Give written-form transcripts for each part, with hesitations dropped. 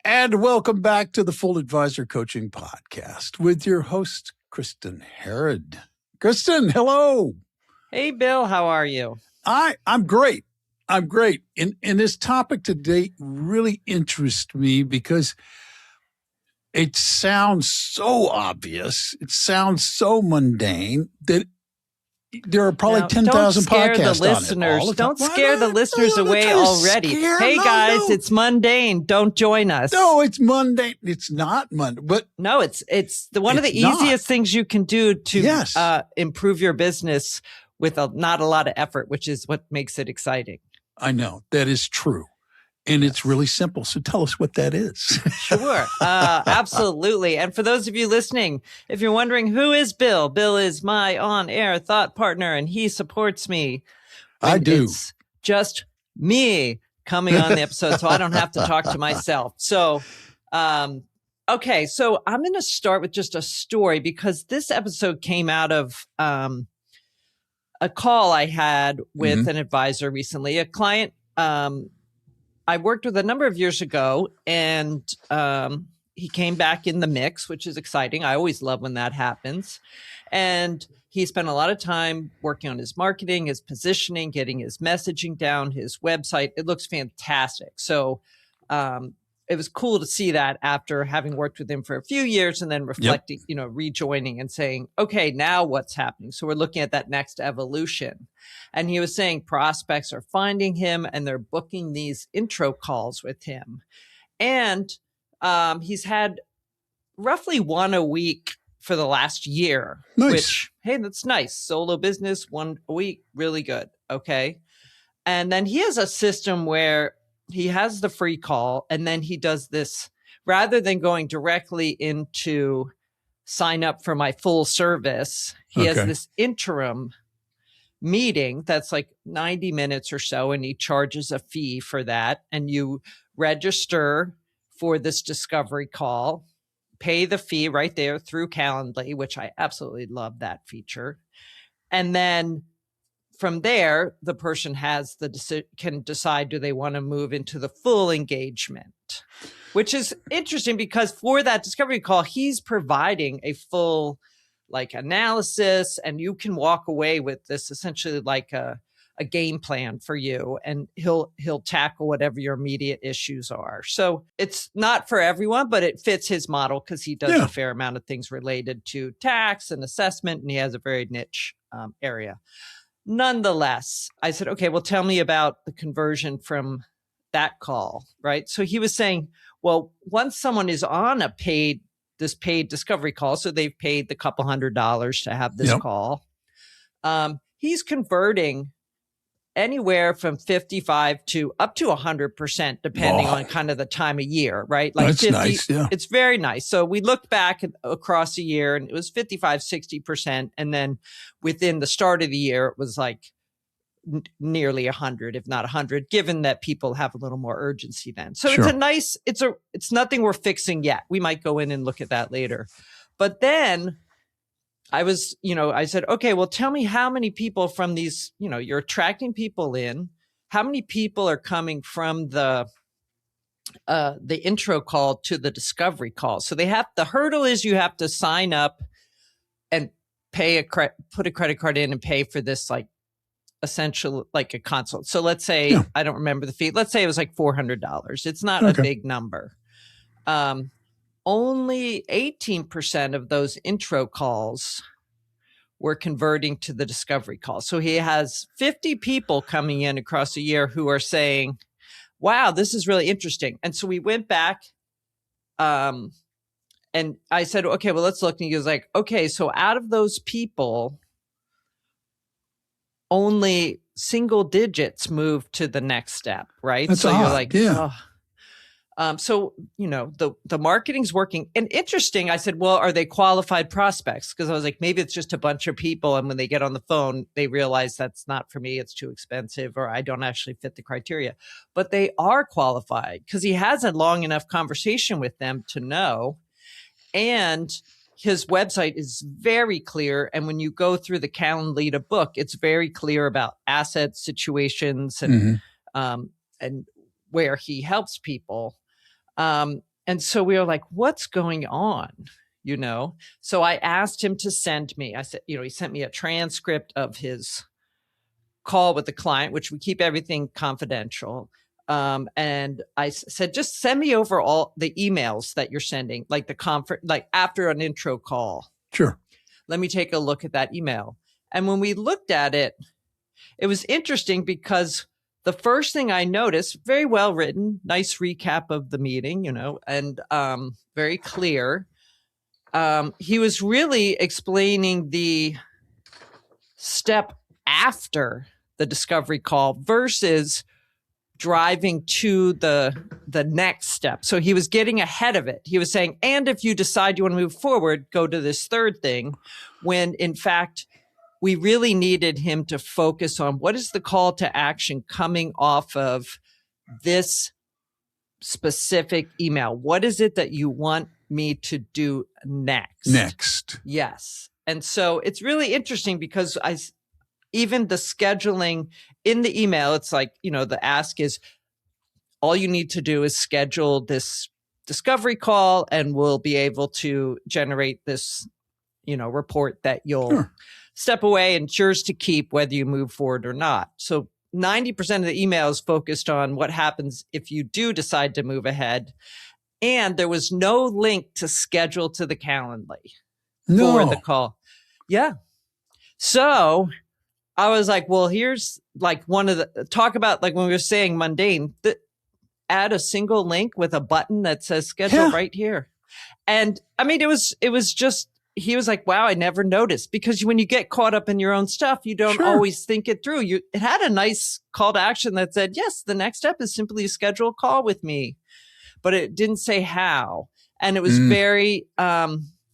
And welcome back to the Full Advisor Coaching Podcast with your host, Kristin Herod. Kristin, hello. Hey, Bill, how are you? I'm great. I'm great. And this topic today really interests me because it sounds so obvious. It sounds so mundane that there are probably 10,000 podcasts on it. Don't scare the listeners away already. Hey, guys, it's mundane. Don't join us. No, it's mundane. It's not mundane. But no, it's one of the easiest things you can do to improve your business with not a lot of effort, which is what makes it exciting. I know. That is true. And it's really simple. So tell us what that is. Sure. Absolutely. And for those of you listening, if you're wondering who is Bill, Bill is my on-air thought partner and he supports me. I do. It's just me coming on the episode, so I don't have to talk to myself. So, okay. So I'm going to start with just a story because this episode came out of a call I had with an advisor recently, a client, I worked with a number of years ago, and he came back in the mix, which is exciting. I always love when that happens. And he spent a lot of time working on his marketing, his positioning, getting his messaging down, his website. It looks fantastic. So it was cool to see that after having worked with him for a few years and then reflecting, rejoining and saying, okay, now what's happening? So we're looking at that next evolution. And he was saying prospects are finding him and they're booking these intro calls with him. And he's had roughly one a week for the last year, which, hey, that's nice. Solo business, one a week, really good. Okay. And then he has a system where he has the free call and then he does this rather than going directly into sign up for my full service. He has this interim meeting that's like 90 minutes or so, and he charges a fee for that. And you register for this discovery call, pay the fee right there through Calendly, which I absolutely love that feature. And then from there, the person has can decide, do they want to move into the full engagement, which is interesting because for that discovery call, he's providing a full analysis, and you can walk away with this essentially like a game plan for you, and he'll tackle whatever your immediate issues are. So it's not for everyone, but it fits his model because he does a fair amount of things related to tax and assessment, and he has a very niche area. Nonetheless, I said, okay, well, tell me about the conversion from that call, right? So he was saying, well, once someone is on this paid discovery call, so they've paid the couple $100s to have this call, he's converting anywhere from 55 to up to 100%, depending on kind of the time of year, right? Like that's 50, nice. Yeah. It's very nice. So we looked back across a year and it was 55, 60%. And then within the start of the year, it was like nearly 100, if not 100, given that people have a little more urgency then. So it's nothing we're fixing yet. We might go in and look at that later. But then I said, okay, well, tell me how many people from these, you're attracting people in, how many people are coming from the intro call to the discovery call. So the hurdle is you have to sign up and put a credit card in and pay for this, essential, like a consult. So let's say, I don't remember the fee. Let's say it was like $400. It's not a big number. Only 18% of those intro calls were converting to the discovery call. So he has 50 people coming in across a year who are saying, wow, this is really interesting. And so we went back and I said, okay, well, let's look. And he was like, okay, so out of those people, only single digits move to the next step, right? That's so odd. You're like, oh. So, the marketing's working. And interesting, I said, well, are they qualified prospects? Because I was like, maybe it's just a bunch of people. And when they get on the phone, they realize that's not for me. It's too expensive, or I don't actually fit the criteria. But they are qualified because he has a long enough conversation with them to know. And his website is very clear. And when you go through the Calendly to book, it's very clear about assets, situations, and where he helps people. And so we were like, what's going on? You know? So I asked him to send me, I said, you know, he sent me a transcript of his call with the client, which we keep everything confidential. And I said, just send me over all the emails that you're sending, like the like after an intro call. Sure. Let me take a look at that email. And when we looked at it, it was interesting because the first thing I noticed, very well written, nice recap of the meeting, you know, and very clear. He was really explaining the step after the discovery call versus driving to the next step. So he was getting ahead of it. He was saying, and if you decide you want to move forward, go to this third thing, when in fact, we really needed him to focus on what is the call to action coming off of this specific email. What is it that you want me to do next? Yes. And so it's really interesting because even the scheduling in the email, it's like, you know, the ask is all you need to do is schedule this discovery call and we'll be able to generate this, you know, report that you'll step away and it's yours to keep whether you move forward or not. So 90% of the email is focused on what happens if you do decide to move ahead. And there was no link to schedule to the Calendly for the call. Yeah. So I was like, well, here's like one of the talk about like when we were saying mundane, add a single link with a button that says schedule right here. And I mean, it was just, he was like, wow, I never noticed, because when you get caught up in your own stuff, you don't always think it through. It had a nice call to action that said, yes, the next step is simply schedule a call with me, but it didn't say how. And it was very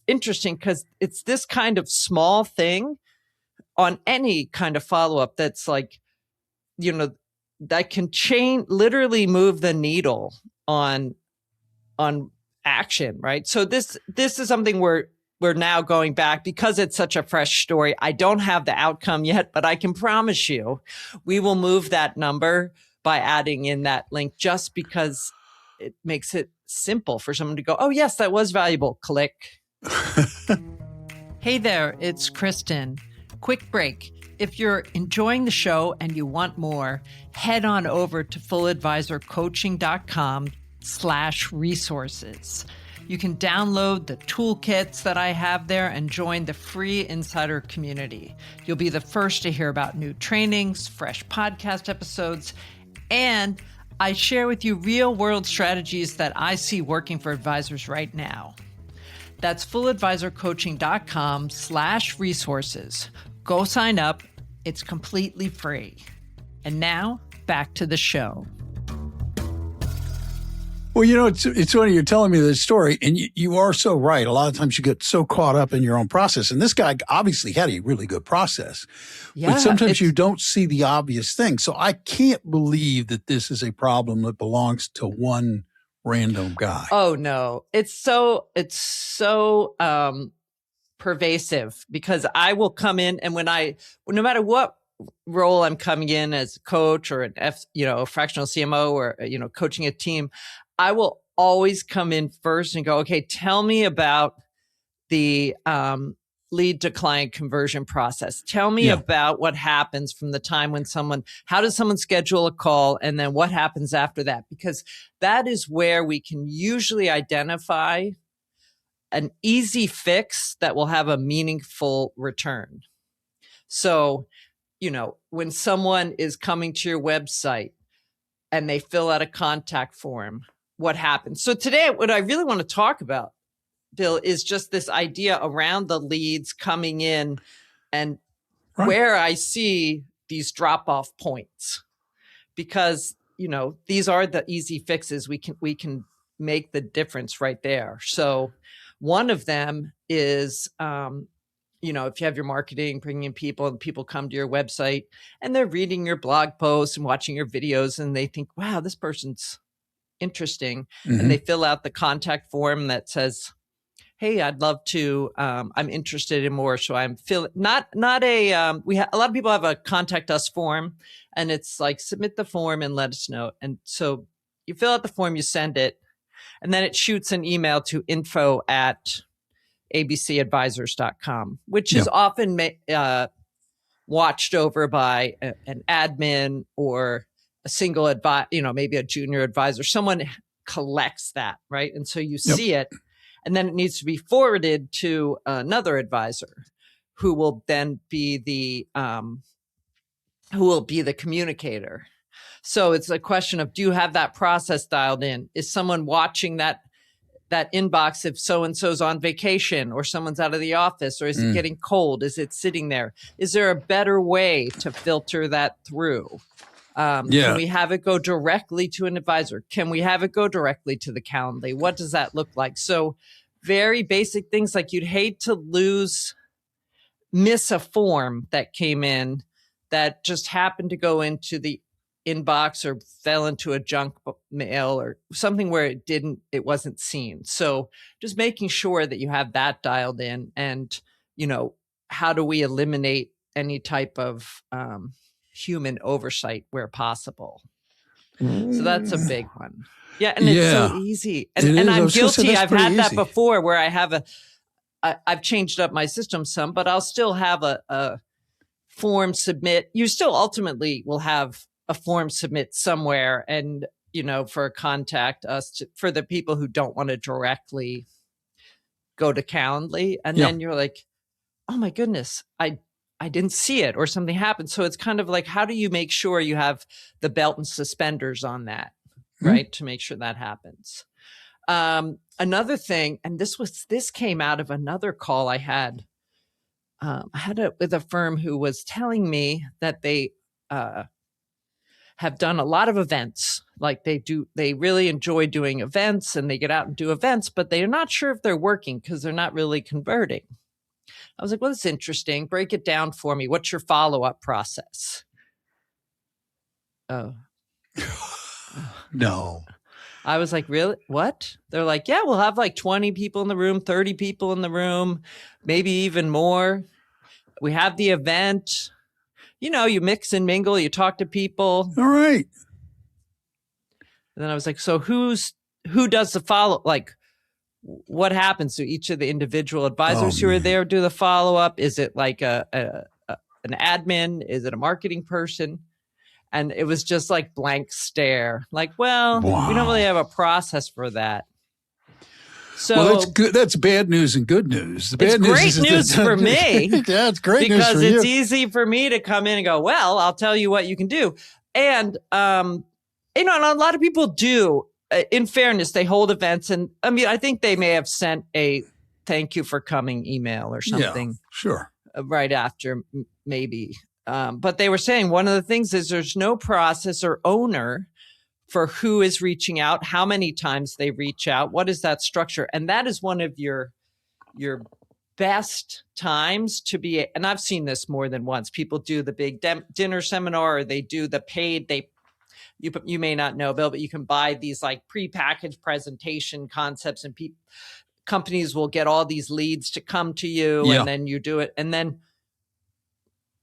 interesting because it's this kind of small thing on any kind of follow-up that's like, you know, that can literally move the needle on action, right? So this is something we're now going back because it's such a fresh story. I don't have the outcome yet, but I can promise you we will move that number by adding in that link just because it makes it simple for someone to go, oh, yes, that was valuable. Click. Hey there, it's Kristin. Quick break. If you're enjoying the show and you want more, head on over to fulladvisorcoaching.com/resources. You can download the toolkits that I have there and join the free insider community. You'll be the first to hear about new trainings, fresh podcast episodes, and I share with you real-world strategies that I see working for advisors right now. That's fulladvisorcoaching.com/resources. Go sign up. It's completely free. And now back to the show. Well, you know, it's funny you're telling me this story, and you are so right. A lot of times you get so caught up in your own process. And this guy obviously had a really good process. Yeah, but sometimes you don't see the obvious thing. So I can't believe that this is a problem that belongs to one random guy. Oh, no. It's so pervasive because I will come in and no matter what role I'm coming in as a coach or a fractional CMO or, coaching a team, I will always come in first and go, okay, tell me about the lead to client conversion process. Tell me about what happens from the time when how does someone schedule a call and then what happens after that? Because that is where we can usually identify an easy fix that will have a meaningful return. So, when someone is coming to your website and they fill out a contact form, what happens? So today, what I really want to talk about, Bill, is just this idea around the leads coming in and where I see these drop-off points. Because, these are the easy fixes. We can make the difference right there. So one of them is, if you have your marketing, bringing in people and people come to your website and they're reading your blog posts and watching your videos and they think, wow, this person's interesting. Mm-hmm. And they fill out the contact form that says, hey, I'd love to, I'm interested in more. So I'm a lot of people have a contact us form and it's like, submit the form and let us know. And so you fill out the form, you send it. And then it shoots an email to info@abcadvisors.com, which is often watched over by an admin or a single maybe a junior advisor. Someone collects that, right? And so you see it, and then it needs to be forwarded to another advisor who will then be the communicator. So it's a question of, do you have that process dialed in? Is someone watching that inbox if so-and-so's on vacation or someone's out of the office, or is it getting cold? Is it sitting there? Is there a better way to filter that through? Can we have it go directly to an advisor? Can we have it go directly to the Calendly? What does that look like? So very basic things, like you'd hate to miss a form that came in that just happened to go into the inbox or fell into a junk mail or something where it wasn't seen. So just making sure that you have that dialed in, and, how do we eliminate any type of human oversight where possible? So that's a big one. Yeah. And it's so easy. And I'm guilty. I've had that before where I've changed up my system some, but I'll still have a form submit. You still ultimately will have a form submit somewhere, and for contact us for the people who don't want to directly go to Calendly, and then you're like, oh my goodness, I didn't see it, or something happened. So it's kind of like, how do you make sure you have the belt and suspenders on that, right, to make sure that happens? Another thing, and this came out of another call I had. I had it with a firm who was telling me that they have done a lot of events. Like they really enjoy doing events, and they get out and do events, but they're not sure if they're working because they're not really converting. I was like, well, that's interesting. Break it down for me. What's your follow-up process? Oh. No. I was like, really? What? They're like, yeah, we'll have like 20 people in the room, 30 people in the room, maybe even more. We have the event. You mix and mingle, you talk to people. All right. And then I was like, so who does the follow? Like, what happens to each of the individual advisors who are there do the follow-up? Is it like an admin? Is it a marketing person? And it was just like blank stare. Like, well, we don't really have a process for that. So that's good. That's bad news and good news. The bad news is great news for me. Yeah, it's great news because for you. it's easy for me to come in and go, well, I'll tell you what you can do. And, and a lot of people do, in fairness, they hold events. And I think they may have sent a thank you for coming email or something. Yeah, sure. Right after, maybe. But they were saying one of the things is there's no process or owner for who is reaching out, how many times they reach out, what is that structure? And that is one of your best times to be, and I've seen this more than once. People do the big dinner seminar, or they do the paid, you may not know, Bill, but you can buy these like prepackaged presentation concepts, and companies will get all these leads to come to you, and then you do it. And then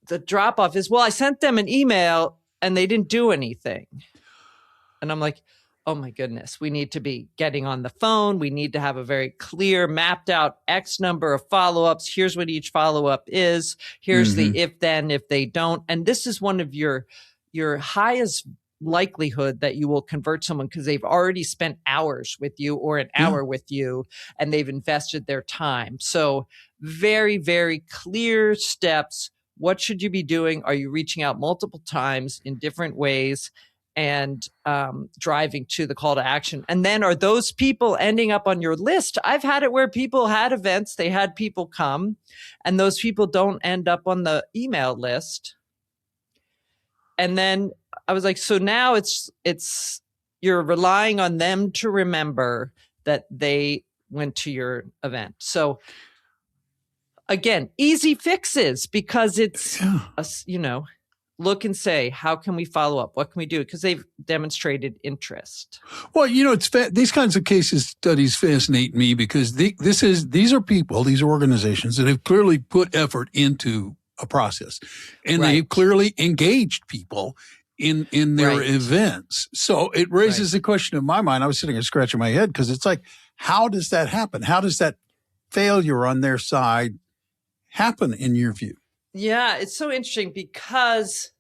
the drop off is, well, I sent them an email and they didn't do anything. And I'm like, oh my goodness, we need to be getting on the phone. We need to have a very clear, mapped out X number of follow-ups. Here's what each follow-up is. Here's the if then, if they don't. And this is one of your highest likelihood that you will convert someone, because they've already spent hours with you, or an hour with you, and they've invested their time. So very, very clear steps. What should you be doing? Are you reaching out multiple times in different ways? And driving to the call to action. And then are those people ending up on your list? I've had it where people had events, they had people come, and those people don't end up on the email list. And then I was like, so now it's you're relying on them to remember that they went to your event. So again, easy fixes, because it's, look and say, how can we follow up? What can we do? Because they've demonstrated interest. Well, these kinds of case studies fascinate me, because these are people, these are organizations that have clearly put effort into a process, and they've clearly engaged people in their Right. events. So it raises the question in my mind. I was sitting there scratching my head because it's like, how does that happen? How does that failure on their side happen in your view? Yeah, it's so interesting because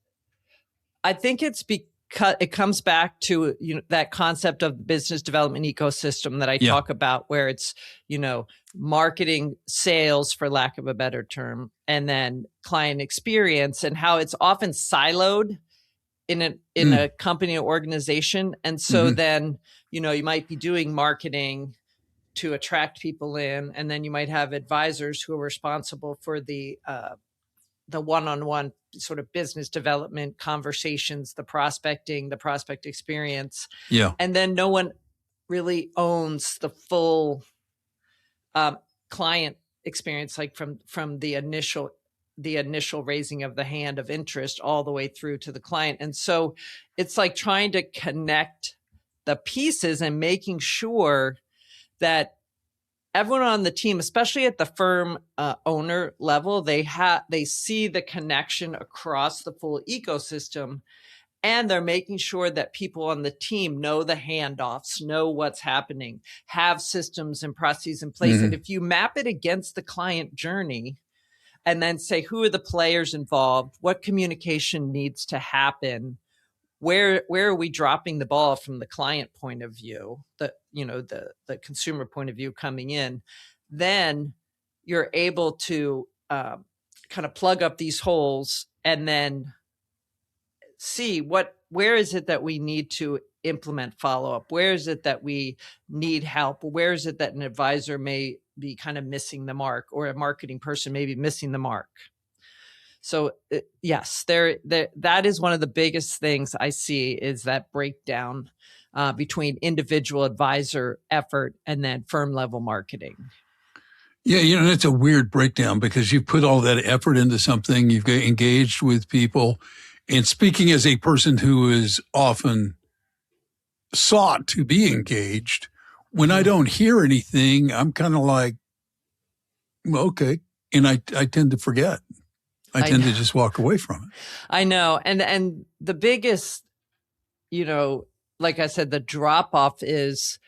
I think it's because it comes back to that concept of the business development ecosystem that I talk about, where it's marketing, sales, for lack of a better term, and then client experience, and how it's often siloed in a company or organization. And so then you might be doing marketing to attract people in, and then you might have advisors who are responsible for the one-on-one sort of business development conversations, the prospecting, the prospect experience. Yeah. And then no one really owns the full client experience, like from the initial raising of the hand of interest all the way through to the client. And so it's like trying to connect the pieces and making sure that everyone on the team, especially at the firm owner level, they see the connection across the full ecosystem, and they're making sure that people on the team know the handoffs, know what's happening, have systems and processes in place. And if you map it against the client journey and then say, who are the players involved? What communication needs to happen? Where are we dropping the ball from the client point of view, the consumer point of view coming in? Then you're able to kind of plug up these holes and then see where is it that we need to implement follow-up? Where is it that we need help? Where is it that an advisor may be kind of missing the mark, or a marketing person may be missing the mark? So yes, that is one of the biggest things I see, is that breakdown between individual advisor effort and then firm level marketing. Yeah, it's a weird breakdown because you put all that effort into something, you've engaged with people. And speaking as a person who is often sought to be engaged, when I don't hear anything, I'm kind of like, well, okay. And I tend to forget. I tend to just walk away from it. I know. And the biggest, like I said, the drop off is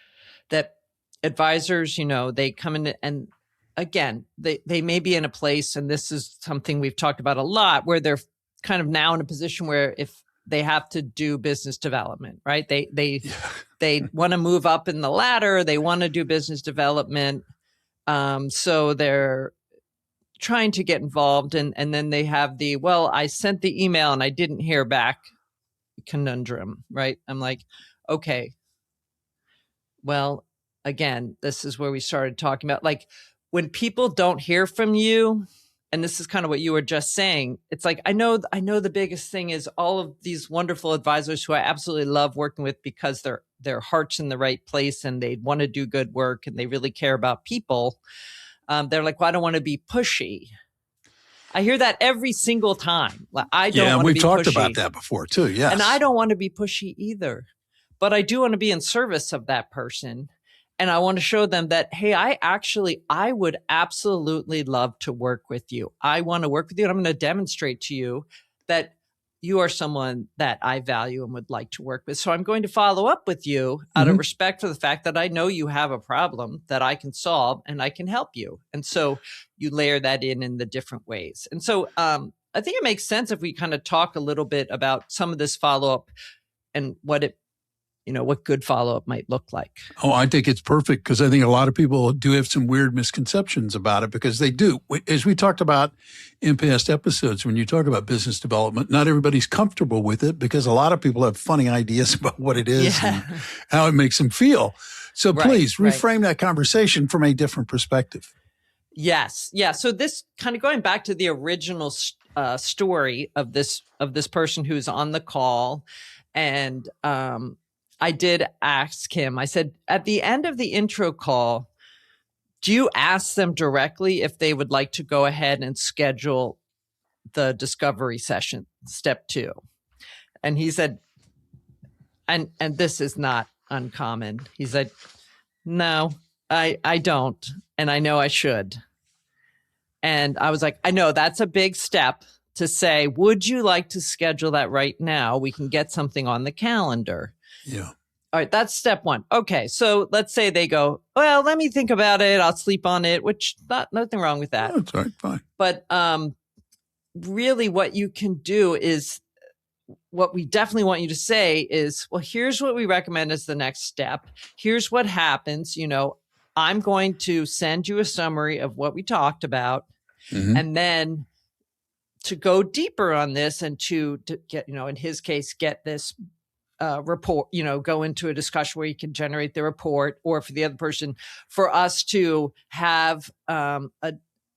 that advisors, they come in, and again, they may be in a place, and this is something we've talked about a lot, where they're kind of now in a position where if they have to do business development, right? They want to move up in the ladder. They want to do business development. So they're trying to get involved. And then they have I sent the email and I didn't hear back conundrum, right? I'm like, okay, well, again, this is where we started talking about, like, when people don't hear from you, and this is kind of what you were just saying, it's like, I know the biggest thing is all of these wonderful advisors who I absolutely love working with because their heart's in the right place and they want to do good work and they really care about people. They're like, well, I don't want to be pushy. I hear that every single time. Like, I don't want to be pushy. Yeah, we've talked about that before too, yes. And I don't want to be pushy either. But I do want to be in service of that person. And I want to show them that, hey, I would absolutely love to work with you. I want to work with you. And I'm going to demonstrate to you that you are someone that I value and would like to work with. So I'm going to follow up with you out of respect for the fact that I know you have a problem that I can solve and I can help you. And so you layer that in the different ways. And so I think it makes sense if we kind of talk a little bit about some of this follow-up and what good follow-up might look like. Oh, I think it's perfect, because I think a lot of people do have some weird misconceptions about it, because they do. As we talked about in past episodes, when you talk about business development, not everybody's comfortable with it because a lot of people have funny ideas about what it is and how it makes them feel. So please reframe that conversation from a different perspective. Yes. Yeah. So this kind of going back to the original story of this person who's on the call, and I did ask him, I said, at the end of the intro call, do you ask them directly if they would like to go ahead and schedule the discovery session, step 2? And he said, and this is not uncommon. He said, no, I don't. And I know I should. And I was like, I know that's a big step. to say, would you like to schedule that right now? We can get something on the calendar. Yeah. All right, that's step one. Okay, so let's say they go, well, let me think about it. I'll sleep on it, which nothing wrong with that. That's all right, fine. But really what you can do is, what we definitely want you to say is, well, here's what we recommend as the next step. Here's what happens. I'm going to send you a summary of what we talked about. Mm-hmm. And then to go deeper on this and to get, in his case, get this report, go into a discussion where you can generate the report, or for the other person, for us to have a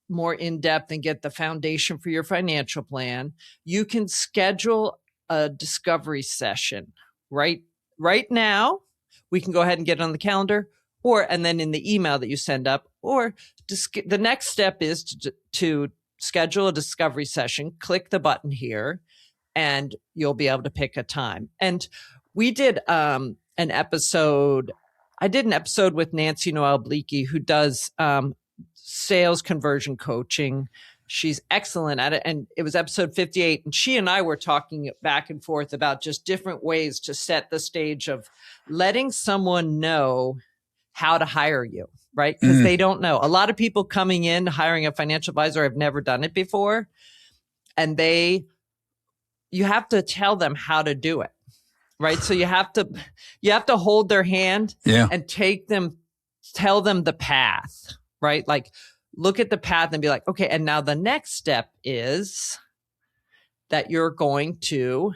more in-depth and get the foundation for your financial plan. You can schedule a discovery session right now. We can go ahead and get it on the calendar, and then in the email that you send up, or the next step is to schedule a discovery session. Click the button here and you'll be able to pick a time. And we did an episode. I did an episode with Noël Bleeke, who does sales conversion coaching. She's excellent at it. And it was episode 58. And she and I were talking back and forth about just different ways to set the stage of letting someone know how to hire you, right? Because they don't know. A lot of people coming in, hiring a financial advisor, have never done it before. And you have to tell them how to do it, right? So you have to hold their hand and tell them the path, right? Like, look at the path and be like, okay, and now the next step is that you're going to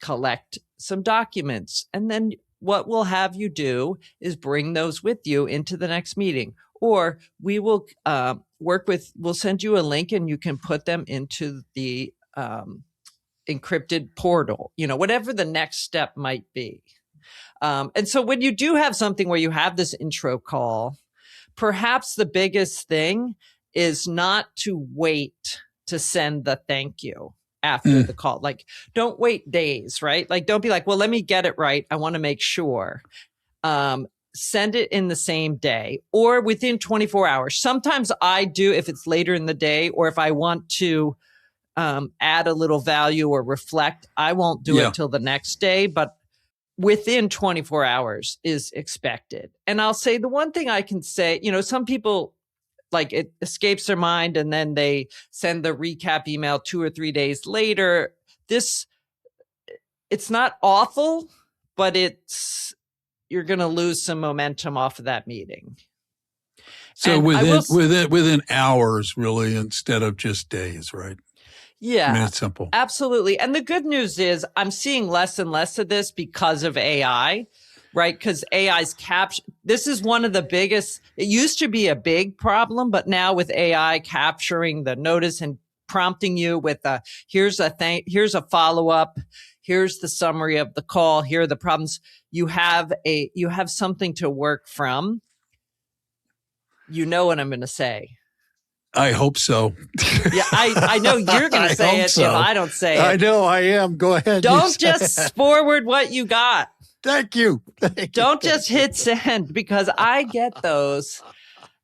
collect some documents. And then what we'll have you do is bring those with you into the next meeting. Or we will we'll send you a link and you can put them into the encrypted portal, whatever the next step might be. And so when you do have something where you have this intro call, perhaps the biggest thing is not to wait to send the thank you after the call. Like, don't wait days, right? Like, don't be like, well, let me get it right. I want to make sure. Send it in the same day or within 24 hours. Sometimes I do, if it's later in the day, or if I want to add a little value or reflect, I won't do it till the next day, but within 24 hours is expected. And I'll say the one thing I can say, some people, like, it escapes their mind and then they send the recap email 2 or 3 days later. It's not awful, but you're going to lose some momentum off of that meeting. So within hours, really, instead of just days, right? Yeah. I mean, it's simple. Absolutely. And the good news is I'm seeing less and less of this because of AI, right? Because AI's this is one of the biggest, it used to be a big problem, but now with AI capturing the notice and prompting you with here's a follow-up, here's the summary of the call, here are the problems. You have something to work from. You know what I'm going to say. I hope so. Yeah, I know you're going to say it if I don't say it. I know I am. Go ahead. Don't just forward what you got. Thank you. Don't just hit send, because I get those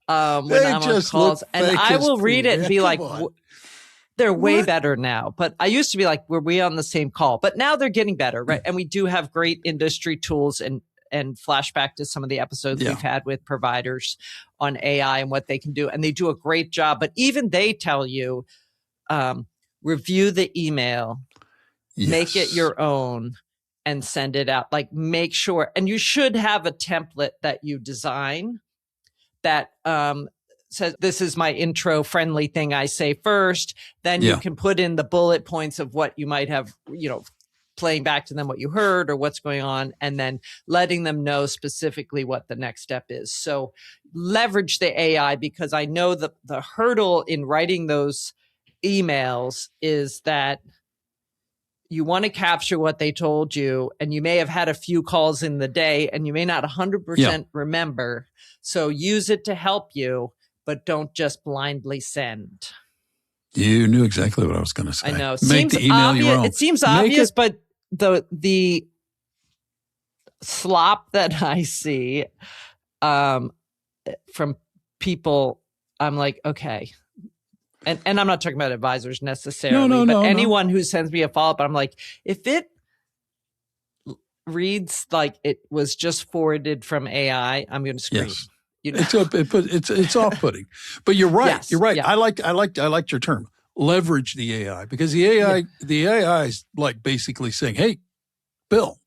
when I'm on calls, and I will read it and be like, they're way better now. But I used to be like, were we on the same call? But now they're getting better, right? And we do have great industry tools and flashback to some of the episodes we've had with providers on AI and what they can do. And they do a great job. But even they tell you, review the email, make it your own, and send it out. Like, make sure. And you should have a template that you design that says, this is my intro friendly thing I say first. Then you can put in the bullet points of what you might have, playing back to them what you heard or what's going on, and then letting them know specifically what the next step is. So leverage the AI, because I know that the hurdle in writing those emails is that you want to capture what they told you, and you may have had a few calls in the day and you may not 100% remember. So use it to help you, but don't just blindly send. You knew exactly what I was going to say. I know. Make the email your own. It seems obvious, but the slop that I see from people, I'm like, okay, And I'm not talking about advisors necessarily, No. anyone who sends me a follow-up, I'm like, if it reads like it was just forwarded from AI, I'm going to scream. Yes. You know? It's off-putting. But you're right. Yes, You're right. yeah. I liked your term. Leverage the AI, because the AI is like basically saying, "Hey, Bill,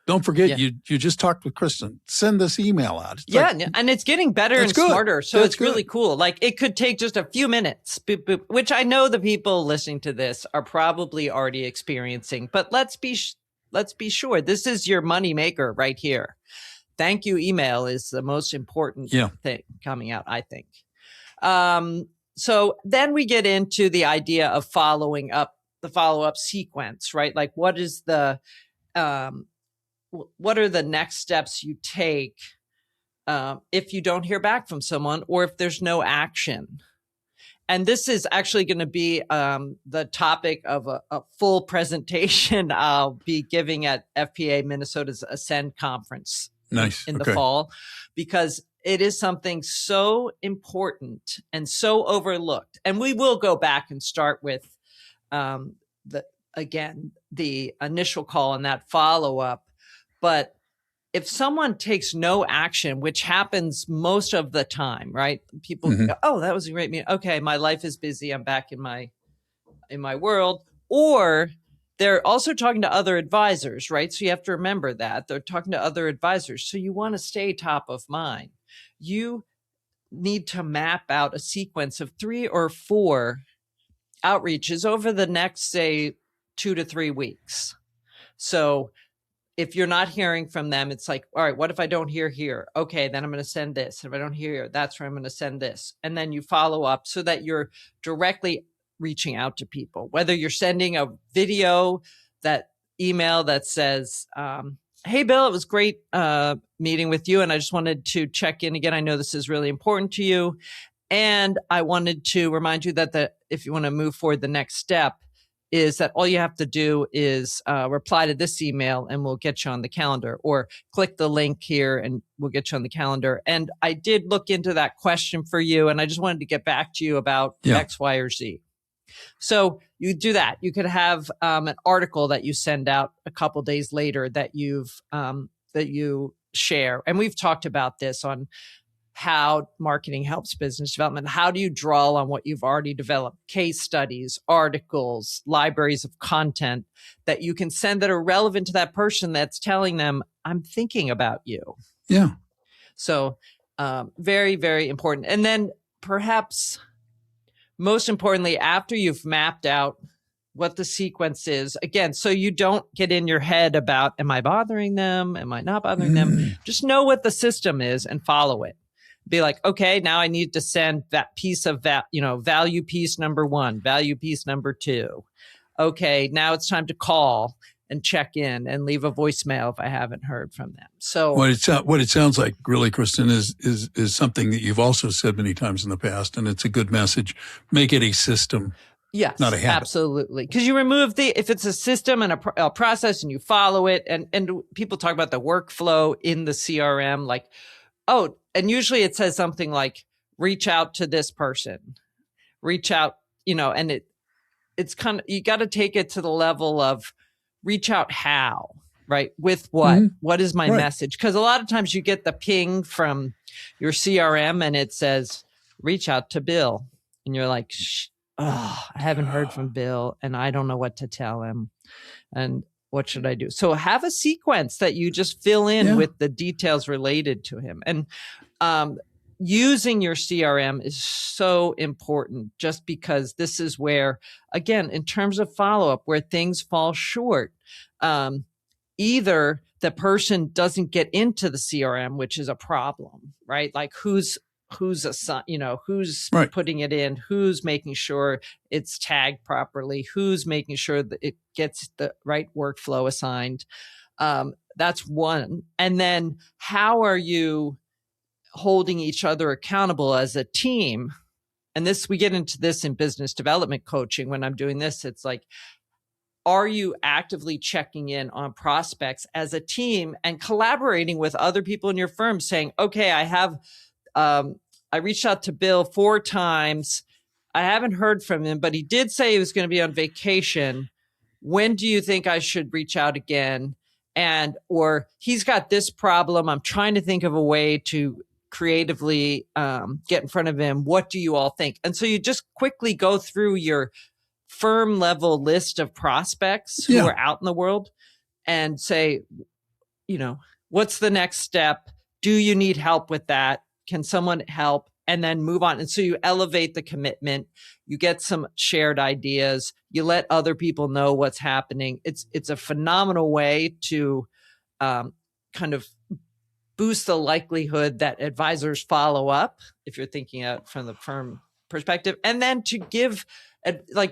don't forget you just talked with Kristin. Send this email out." It's and it's getting better and smarter. So it's really cool. Like, it could take just a few minutes, boop, boop, which I know the people listening to this are probably already experiencing. But let's be sure this is your money maker right here. Thank you email is the most important thing coming out, I think. So then we get into the idea of following up, the follow-up sequence, right? Like, what is the what are the next steps you take if you don't hear back from someone, or if there's no action? And this is actually going to be the topic of a full presentation I'll be giving at FPA Minnesota's Ascend conference in the fall, because it is something so important and so overlooked. And we will go back and start with the initial call and that follow-up. But if someone takes no action, which happens most of the time, right? People go, "Oh, that was a great meeting. Okay, my life is busy. I'm back in my world." Or they're also talking to other advisors, right? So you have to remember that they're talking to other advisors. So you want to stay top of mind. You need to map out a sequence of 3 or 4 outreaches over the next, say, 2 to 3 weeks. So if you're not hearing from them, it's like, all right, what if I don't hear here? Okay, then I'm going to send this. If I don't hear here, that's where I'm going to send this. And then you follow up so that you're directly reaching out to people, whether you're sending a video, that email that says, "Hey, Bill, it was great meeting with you. And I just wanted to check in again. I know this is really important to you. And I wanted to remind you that if you want to move forward, the next step is that all you have to do is reply to this email and we'll get you on the calendar, or click the link here and we'll get you on the calendar. And I did look into that question for you, and I just wanted to get back to you about X, Y, or Z." So you do that. You could have an article that you send out a couple days later that you share. And we've talked about this on how marketing helps business development. How do you draw on what you've already developed? Case studies, articles, libraries of content that you can send that are relevant to that person, that's telling them, "I'm thinking about you." Yeah. So very, very important. And then perhaps most importantly, after you've mapped out what the sequence is, again, so you don't get in your head about, am I bothering them? Am I not bothering them? Just know what the system is and follow it. Be like, okay, now I need to send that piece of value piece number 1, value piece number 2. Okay, now it's time to call and check in and leave a voicemail if I haven't heard from them. So what it sounds like, really, Kristin, is something that you've also said many times in the past, and it's a good message. Make it a system. Yes, not a habit. Absolutely. Because you remove if it's a system and a process and you follow it, and people talk about the workflow in the CRM, like, oh, and usually it says something like, reach out to this person, reach out, and it's kind of, you got to take it to the level of reach out how, right? With what? What is my message? Because a lot of times you get the ping from your CRM and it says, reach out to Bill. And you're like, I haven't heard from Bill and I don't know what to tell him. And what should I do? So have a sequence that you just fill in with the details related to him. And using your CRM is so important, just because this is where, again, in terms of follow-up, where things fall short. Either the person doesn't get into the CRM, which is a problem, right? Like who's putting it in, who's making sure it's tagged properly, who's making sure that it gets the right workflow assigned. That's one. And then how are you holding each other accountable as a team? And we get into this in business development coaching. When I'm doing this, it's like, are you actively checking in on prospects as a team and collaborating with other people in your firm, saying, okay, I reached out to Bill 4 times. I haven't heard from him, but he did say he was going to be on vacation. When do you think I should reach out again? Or he's got this problem. I'm trying to think of a way to creatively get in front of him. What do you all think? And so you just quickly go through your firm level list of prospects who are out in the world and say, what's the next step? Do you need help with that? Can someone help? And then move on. And so you elevate the commitment. You get some shared ideas. You let other people know what's happening. It's a phenomenal way to kind of boost the likelihood that advisors follow up if you're thinking out from the firm perspective, and then to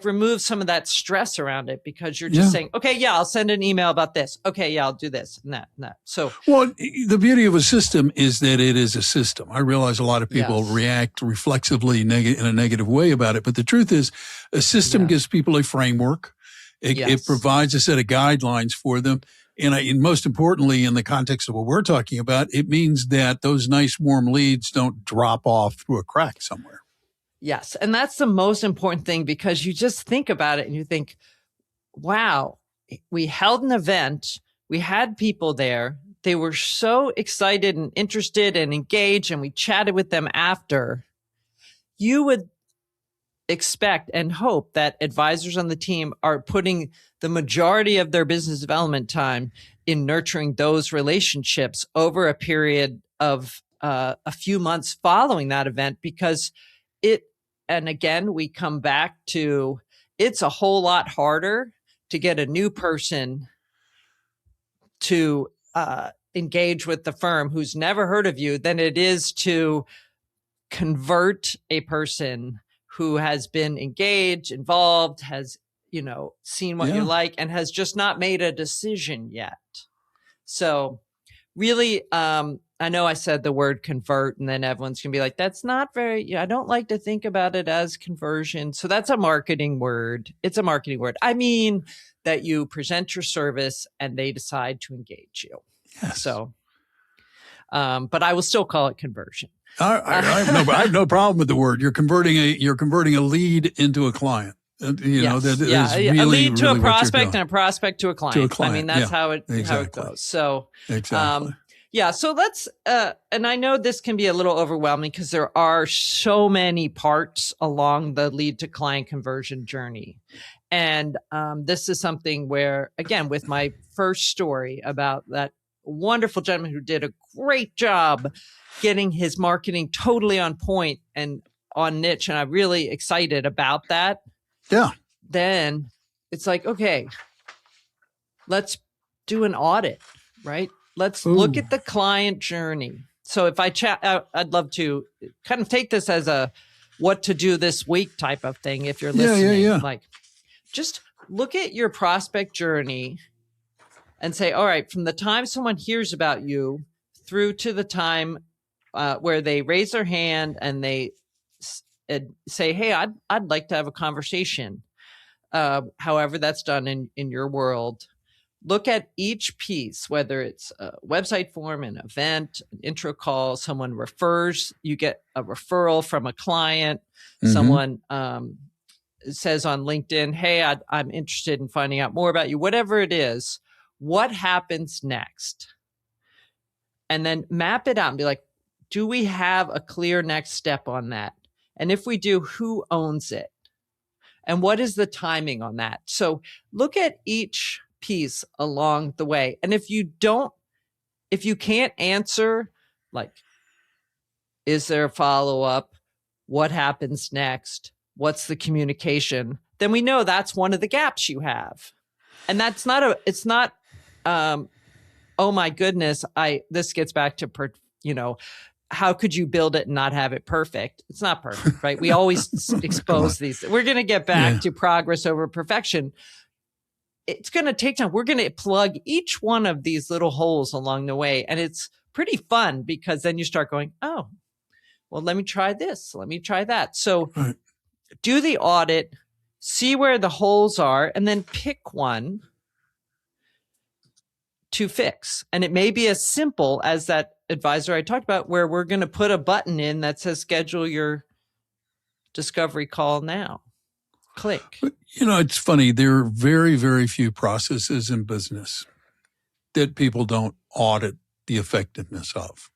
remove some of that stress around it, because you're just saying, okay, yeah, I'll send an email about this. Okay, yeah, I'll do this and that and that. So, well, the beauty of a system is that it is a system. I realize a lot of people react reflexively in a negative way about it, but the truth is a system gives people a framework. It provides a set of guidelines for them. And most importantly, in the context of what we're talking about, it means that those nice warm leads don't drop off through a crack somewhere. Yes. And that's the most important thing, because you just think about it and you think, wow, we held an event. We had people there. They were so excited and interested and engaged, and we chatted with them after. You would expect and hope that advisors on the team are putting the majority of their business development time in nurturing those relationships over a period of a few months following that event, because and again, we come back to, it's a whole lot harder to get a new person to engage with the firm who's never heard of you than it is to convert a person who has been engaged, involved, has, seen what you like, and has just not made a decision yet. So really, I know I said the word convert, and then everyone's going to be like, that's not very, I don't like to think about it as conversion. So that's a marketing word. It's a marketing word. I mean that you present your service and they decide to engage you. Yes. So, but I will still call it conversion. I have no problem with the word. You're converting a lead into a client. That is really, a lead to really a prospect and a prospect to a client. I mean, that's how it goes. So, exactly. So let's, and I know this can be a little overwhelming because there are so many parts along the lead to client conversion journey. And this is something where, again, with my first story about that wonderful gentleman who did a great job getting his marketing totally on point and on niche, and I'm really excited about that. Yeah. Then it's like, okay, let's do an audit, right? Let's look at the client journey. So if I chat, I'd love to kind of take this as a what to do this week type of thing. If you're listening, like just look at your prospect journey and say, all right, from the time someone hears about you through to the time where they raise their hand and they say, hey, I'd like to have a conversation. However that's done in your world. Look at each piece, whether it's a website form, an event, an intro call, someone refers, you get a referral from a client, someone says on LinkedIn, hey, I'm interested in finding out more about you, whatever it is, what happens next? And then map it out and be like, do we have a clear next step on that? And if we do, who owns it? And what is the timing on that? So look at each piece along the way. And if you can't answer, like, is there a follow-up? What happens next? What's the communication? Then we know that's one of the gaps you have. And it's not, oh my goodness, this gets back to, how could you build it and not have it perfect? It's not perfect, right? We always expose these. We're going to get back to progress over perfection. It's going to take time. We're going to plug each one of these little holes along the way. And it's pretty fun because then you start going, oh, well, let me try this. Let me try that. So do the audit, see where the holes are, and then pick one to fix. And it may be as simple as that advisor I talked about, where we're going to put a button in that says schedule your discovery call now. Click. It's funny. There are very, very few processes in business that people don't audit the effectiveness of.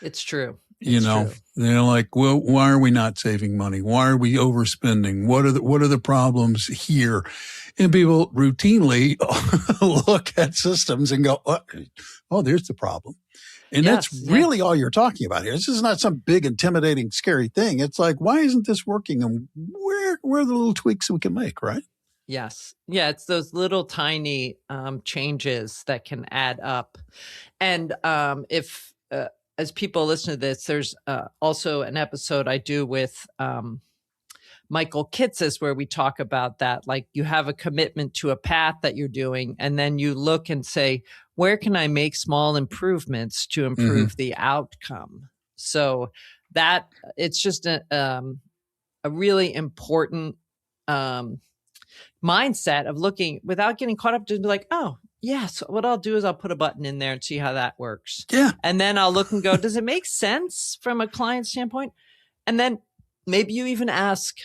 It's true. True. They're like, well, why are we not saving money? Why are we overspending? What are the problems here? And people routinely look at systems and go, oh, there's the problem. And that's really all you're talking about here. This is not some big, intimidating, scary thing. It's like, why isn't this working? And where are the little tweaks we can make, right? Yes. Yeah, it's those little tiny changes that can add up. And if as people listen to this, there's also an episode I do with Michael Kitces where we talk about that. Like you have a commitment to a path that you're doing, and then you look and say, where can I make small improvements to improve the outcome? So that it's just a really important mindset of looking without getting caught up to be like, oh, yes, what I'll do is I'll put a button in there and see how that works. Yeah. And then I'll look and go, does it make sense from a client standpoint? And then maybe you even ask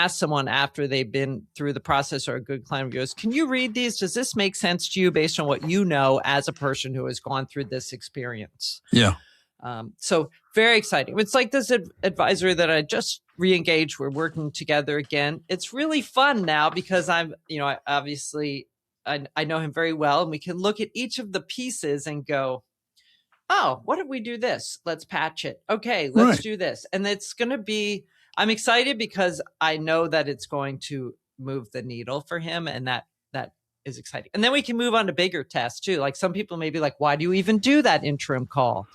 someone after they've been through the process or a good client goes, can you read these? Does this make sense to you based on what you know as a person who has gone through this experience? Yeah. So very exciting. It's like this advisor that I just re-engaged. We're working together again. It's really fun now because I know him very well, and we can look at each of the pieces and go, oh, what if we do this? Let's patch it. Okay, let's do this. And it's going to be, I'm excited because I know that it's going to move the needle for him, and that is exciting. And then we can move on to bigger tests too. Like some people may be like, why do you even do that interim call?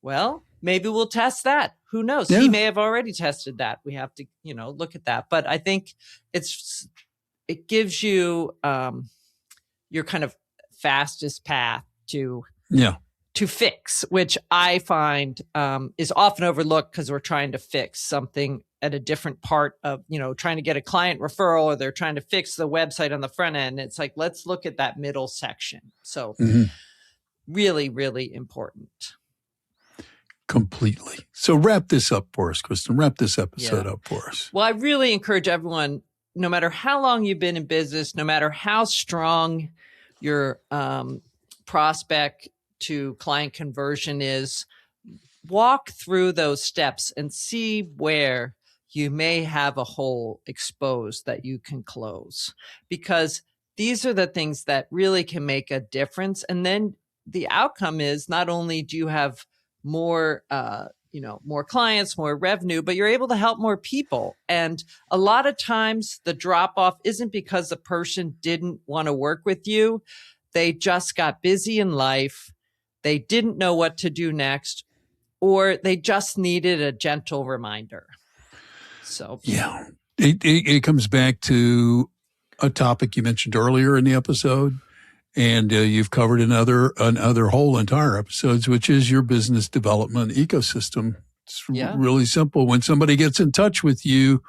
Well, maybe we'll test that. Who knows? Yeah. He may have already tested that. We have to, look at that. But I think it gives you your kind of fastest path to fix, which I find is often overlooked because we're trying to fix something at a different part of, trying to get a client referral, or they're trying to fix the website on the front end. It's like, let's look at that middle section. So really, really important. Completely. So wrap this up for us, Kristin. Wrap this episode up for us. Well, I really encourage everyone, no matter how long you've been in business, no matter how strong your prospect to client conversion is, walk through those steps and see where you may have a hole exposed that you can close, because these are the things that really can make a difference. And then the outcome is not only do you have more, more clients, more revenue, but you're able to help more people. And a lot of times the drop off isn't because the person didn't want to work with you. They just got busy in life. They didn't know what to do next, or they just needed a gentle reminder. So, yeah, it comes back to a topic you mentioned earlier in the episode. And you've covered another whole entire episodes, which is your business development ecosystem. It's really simple. When somebody gets in touch with you,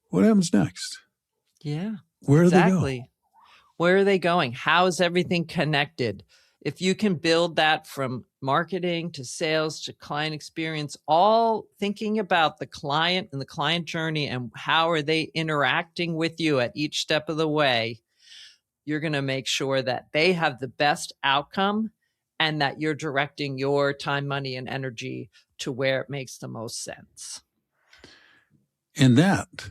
what happens next? Yeah. Where do they go? Where are they going? How is everything connected? If you can build that from marketing to sales to client experience, all thinking about the client and the client journey and how are they interacting with you at each step of the way, you're going to make sure that they have the best outcome and that you're directing your time, money, and energy to where it makes the most sense. And that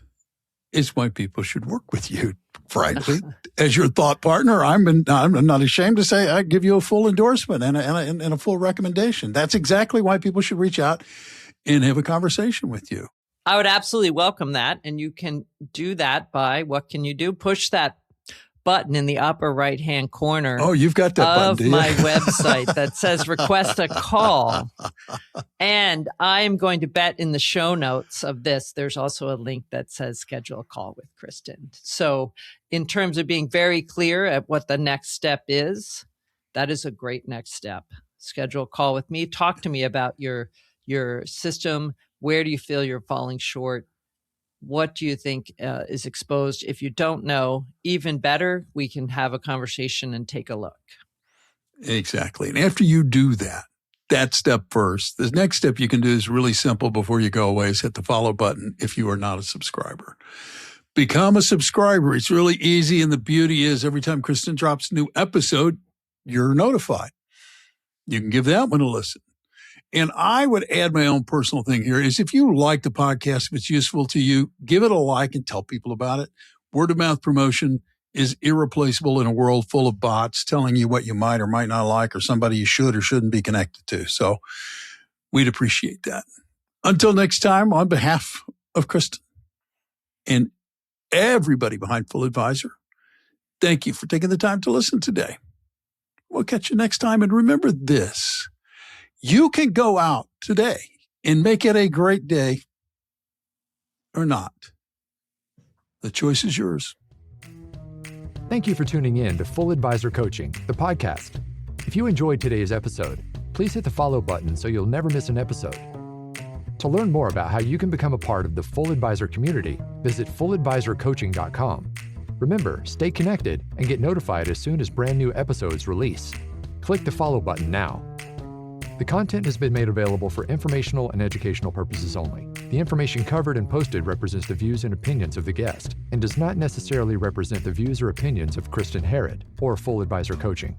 is why people should work with you, frankly. As your thought partner, I'm not ashamed to say I give you a full endorsement and a full recommendation. That's exactly why people should reach out and have a conversation with you. I would absolutely welcome that. And you can do that by, what can you do? Push that button in the upper right-hand corner. Oh, you've got that button, do you? My website that says request a call. And I am going to bet in the show notes of this, there's also a link that says schedule a call with Kristin. So in terms of being very clear at what the next step is, that is a great next step. Schedule a call with me. Talk to me about your system. Where do you feel you're falling short? What do you think is exposed? If you don't know, even better, we can have a conversation and take a look. Exactly. And after you do that, that step first. The next step you can do is really simple before you go away is hit the follow button if you are not a subscriber. Become a subscriber. It's really easy. And the beauty is every time Kristin drops a new episode, you're notified. You can give that one a listen. And I would add my own personal thing here is if you like the podcast, if it's useful to you, give it a like and tell people about it. Word of mouth promotion is irreplaceable in a world full of bots telling you what you might or might not like or somebody you should or shouldn't be connected to. So we'd appreciate that. Until next time, on behalf of Kristin and everybody behind Full Advisor, thank you for taking the time to listen today. We'll catch you next time. And remember this, you can go out today and make it a great day or not. The choice is yours. Thank you for tuning in to Full Advisor Coaching, the podcast. If you enjoyed today's episode, please hit the follow button so you'll never miss an episode. To learn more about how you can become a part of the Full Advisor community, visit fulladvisorcoaching.com. Remember, stay connected and get notified as soon as brand new episodes release. Click the follow button now. The content has been made available for informational and educational purposes only. The information covered and posted represents the views and opinions of the guest and does not necessarily represent the views or opinions of Kristin Harrod or Full Advisor Coaching.